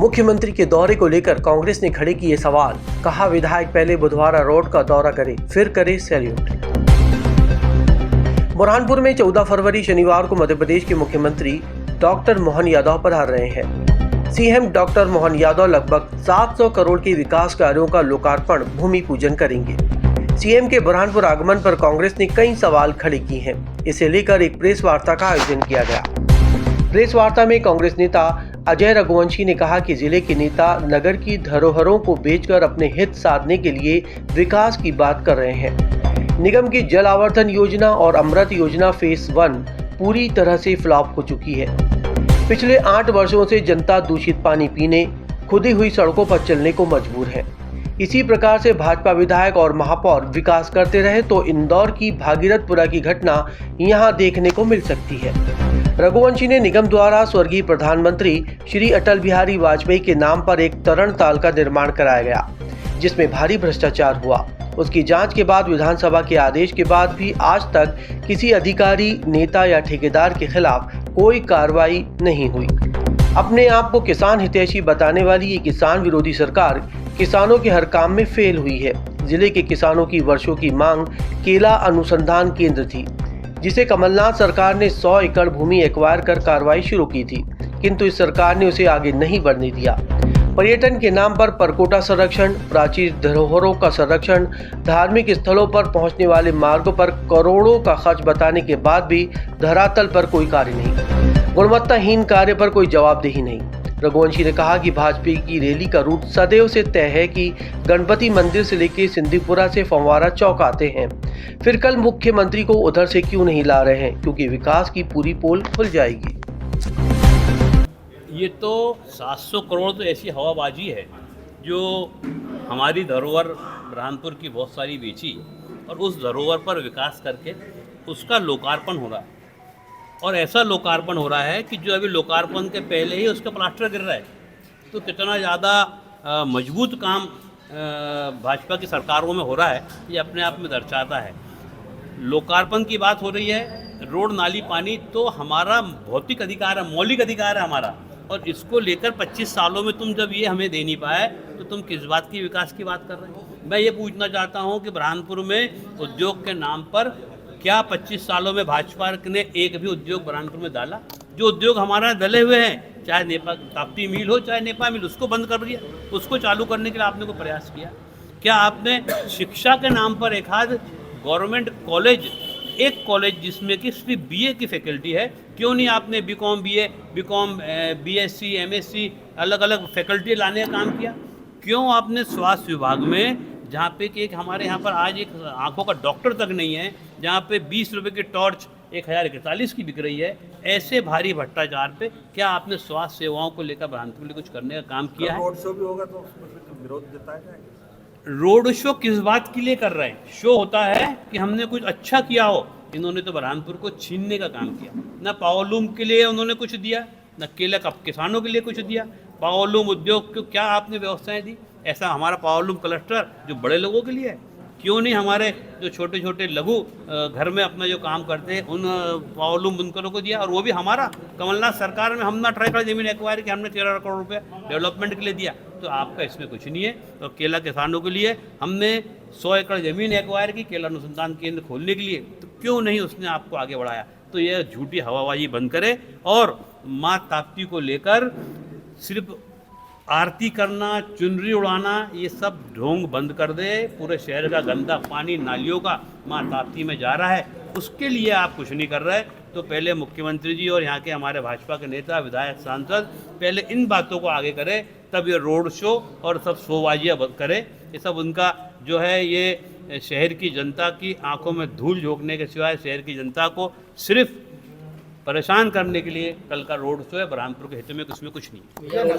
मुख्यमंत्री के दौरे को लेकर कांग्रेस ने खड़े किए सवाल। कहा विधायक पहले बुधवारा रोड का दौरा करे, फिर करे सैल्यूट। बुरहानपुर में 14 फरवरी शनिवार को मध्य प्रदेश के मुख्यमंत्री डॉक्टर मोहन यादव पधार रहे हैं। सीएम डॉक्टर मोहन यादव लगभग 700 करोड़ के विकास कार्यों का लोकार्पण भूमि पूजन करेंगे। सीएम के बुरहानपुर आगमन पर कांग्रेस ने कई सवाल खड़े किए हैं। इसे लेकर एक प्रेस वार्ता का आयोजन किया गया। प्रेस वार्ता में कांग्रेस नेता अजय रघुवंशी ने कहा कि जिले के नेता नगर की धरोहरों को बेचकर अपने हित साधने के लिए विकास की बात कर रहे हैं। निगम की जल आवर्धन योजना और अमृत योजना फेज 1 पूरी तरह से फ्लॉप हो चुकी है। पिछले 8 वर्षों से जनता दूषित पानी पीने, खुदी हुई सड़कों पर चलने को मजबूर है। इसी प्रकार से भाजपा विधायक और महापौर विकास करते रहे तो इंदौर की भागीरथपुरा की घटना यहां देखने को मिल सकती है। रघुवंशी ने निगम द्वारा स्वर्गीय प्रधानमंत्री श्री अटल बिहारी वाजपेयी के नाम पर एक तरणताल का निर्माण कराया गया, जिसमें भारी भ्रष्टाचार हुआ। उसकी जांच के बाद विधानसभा के आदेश के बाद भी आज तक किसी अधिकारी, नेता या ठेकेदार के खिलाफ कोई कार्रवाई नहीं हुई। अपने आप को किसान हितैषी बताने वाली ये किसान विरोधी सरकार किसानों के हर काम में फेल हुई है। जिले के किसानों की वर्षों की मांग केला अनुसंधान केंद्र थी, जिसे कमलनाथ सरकार ने 100 एकड़ भूमि एक्वायर कर कार्रवाई शुरू की थी, किंतु इस सरकार ने उसे आगे नहीं बढ़ने दिया। पर्यटन के नाम पर परकोटा संरक्षण, प्राचीन धरोहरों का संरक्षण, धार्मिक स्थलों पर पहुंचने वाले मार्गों पर करोड़ों का खर्च बताने के बाद भी धरातल पर कोई कार्य नहीं, गुणवत्ताहीन कार्य पर कोई जवाबदेही नहीं। रघुवंशी ने कहा कि भाजपा की रैली का रूट सदैव से तय है कि गणपति मंदिर से लेकर सिंधीपुरा से फंवारा चौक आते हैं। फिर कल मुख्यमंत्री को उधर से क्यों नहीं ला रहे हैं, क्योंकि विकास की पूरी पोल खुल जाएगी। ये तो 700 करोड़ तो ऐसी हवाबाजी है जो हमारी धरोहर बुरहानपुर की बहुत सारी बेची और उस धरोहर पर विकास करके उसका लोकार्पण हो रहा है। और ऐसा लोकार्पण हो रहा है कि जो अभी लोकार्पण के पहले ही उसका प्लास्टर गिर रहा है। तो कितना ज़्यादा मजबूत काम भाजपा की सरकारों में हो रहा है, ये अपने आप में दर्शाता है। लोकार्पण की बात हो रही है, रोड, नाली, पानी तो हमारा भौतिक अधिकार है, मौलिक अधिकार है हमारा। और इसको लेकर 25 सालों में तुम जब ये हमें दे नहीं पाए तो तुम किस बात की विकास की बात कर रहे हो। मैं ये पूछना चाहता हूँ कि बुरहानपुर में उद्योग के नाम पर क्या 25 सालों में भाजपा ने एक भी उद्योग बुरहानपुर में डाला? जो उद्योग हमारा डले हुए हैं, चाहे नेपा ताप्ती मिल हो चाहे नेपा मिल, उसको बंद कर दिया। उसको चालू करने के लिए आपने कोई प्रयास किया? क्या आपने शिक्षा के नाम पर एक आध गवर्नमेंट कॉलेज, एक कॉलेज जिसमें कि सिर्फ बीए की फैकल्टी है, क्यों नहीं आपने BCom, BA, BCom, BSc, MSc अलग अलग फैकल्टी लाने का काम किया? क्यों आपने स्वास्थ्य विभाग में, जहाँ पे कि एक हमारे यहाँ पर आज एक आंखों का डॉक्टर तक नहीं है, जहाँ पे 20 रुपये की टॉर्च 1041 की बिक रही है, ऐसे भारी भ्रष्टाचार पे क्या आपने स्वास्थ्य सेवाओं को लेकर बुरहानपुर के लिए कुछ करने का काम किया है? रोड शो भी होगा तो उसमें विरोध जताया जाएगा। रोड शो किस बात के लिए कर रहे हैं? शो होता है कि हमने कुछ अच्छा किया हो। इन्होंने तो बुरहानपुर को छीनने का काम किया। न पावरलूम के लिए उन्होंने कुछ दिया, न केला का किसानों के लिए कुछ दिया। पावरलूम उद्योग को क्या आपने व्यवस्थाएं दी? ऐसा हमारा पावरलूम क्लस्टर जो बड़े लोगों के लिए है, क्यों नहीं हमारे जो छोटे छोटे लघु घर में अपना जो काम करते हैं उन पावरलूम बुनकरों को दिया? और वो भी हमारा कमलनाथ सरकार में हमने 18 एकड़ जमीन एक्वायर की, हमने 13 करोड़ रुपये डेवलपमेंट के लिए दिया। तो आपका इसमें कुछ नहीं है। तो केला किसानों के लिए हमने 100 एकड़ जमीन एक्वायर की केला अनुसंधान केंद्र खोलने के लिए, तो क्यों नहीं उसने आपको आगे बढ़ाया? तो यह झूठी हवाबाजी बंद करे और माँ ताप्ती को लेकर सिर्फ आरती करना, चुनरी उड़ाना, ये सब ढोंग बंद कर दे। पूरे शहर का गंदा पानी नालियों का माँ ताप्ती में जा रहा है, उसके लिए आप कुछ नहीं कर रहे। तो पहले मुख्यमंत्री जी और यहाँ के हमारे भाजपा के नेता, विधायक, सांसद पहले इन बातों को आगे करें, तब ये रोड शो और सब शोबाजियाँ करें। ये सब उनका जो है, ये शहर की जनता की आंखों में धूल झोंकने के सिवाय शहर की जनता को सिर्फ परेशान करने के लिए कल का रोड शो है। बुरहानपुर के हित में उसमें कुछ नहीं।